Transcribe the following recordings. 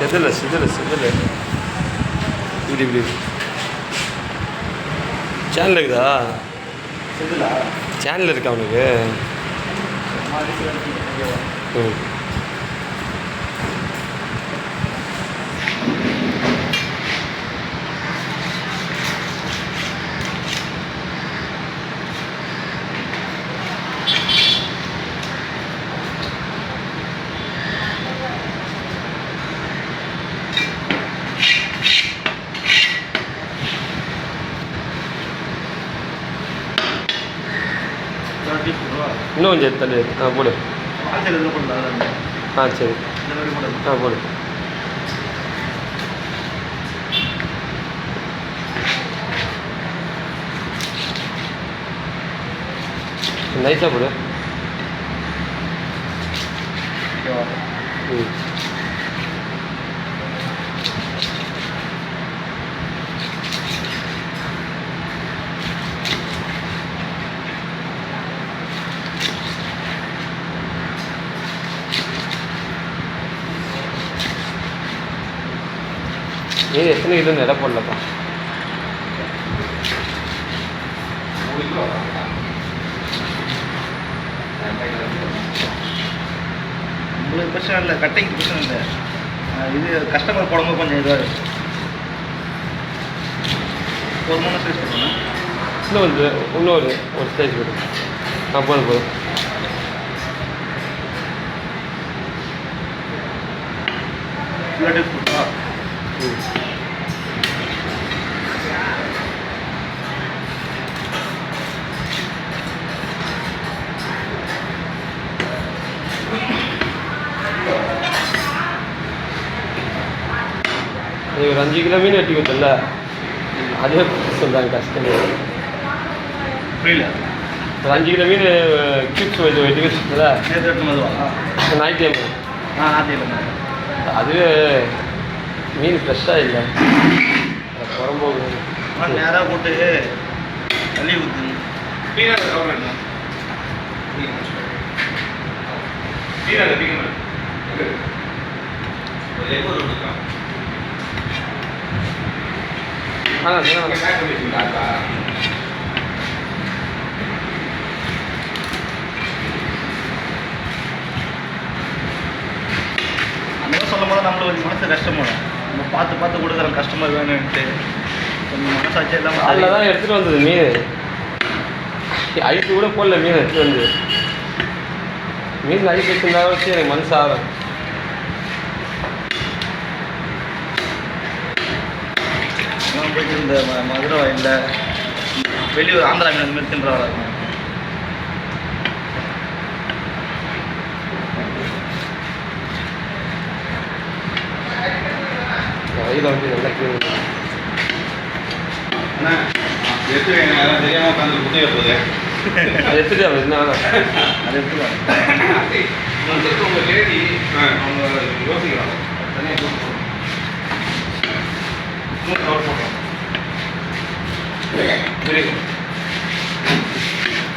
செதில் இப்படி சேனல் இருக்குதா? சேனல் இருக்கா அவனுக்கு? ம். இன்னும் கொஞ்சம் தள்ளி போடு. சரி போடு. நைஸாக போடு. ம். நீ எத்தனை கிலோ எடை போடலப்பா? உங்களுக்கு பிரச்சனை இல்லை, கட்டைக்கு பிரச்சனை இல்லை. இது கஸ்டமர் போடும்போது கொஞ்சம் இதாக இருக்கும். ஒரு 3 சைஸ் போடணும். இன்னொரு சைஸ் போடு. போதும். நீ ஒரு 5 கிலோ மீன் வெட்டி கொடுத்தல, அதே சொல்கிறாங்க கஸ்டமர். புரியல. ஒரு 5 கிலோ மீன் கியூப்ஸ் வெட்டி கொடுத்தல ஞாயிற்றுக்கிழமை. அது மீன் ஃப்ரெஷ்ஷாக இல்லை, குழம்போது நேராக போட்டு தள்ளி ஊற்று. அந்த சொல்லும் போது நம்மளுக்கு மனசு கஷ்டப்படும். நம்ம பார்த்து கொடுக்குறோம் கஸ்டமர் வேணும்ட்டு. கொஞ்சம் மனசாட்சி எல்லாம் அதில் தான் எடுத்துகிட்டு வந்தது மீன். ஐஸ் கூட போடல மீன் எடுத்துகிட்டு வந்து. மீன் ஐஸ் வச்சுருந்தா வச்சு எனக்கு மனசு ஆகும். போயிட்டு இந்த மதுரை இல்லை வெளியூர் ஆந்திரா மீன் அந்த மாதிரி தின்றாங்க. வயிறு வந்து நல்லா கீழே தெரியாம உட்காந்து குத்தைய போகுது. அது எடுத்துட்டு என்ன வேணாம், அது எடுத்துக்கலாம். உங்க லேடி அவங்க யோசிக்கிறாங்க தனியாக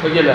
ஓகேல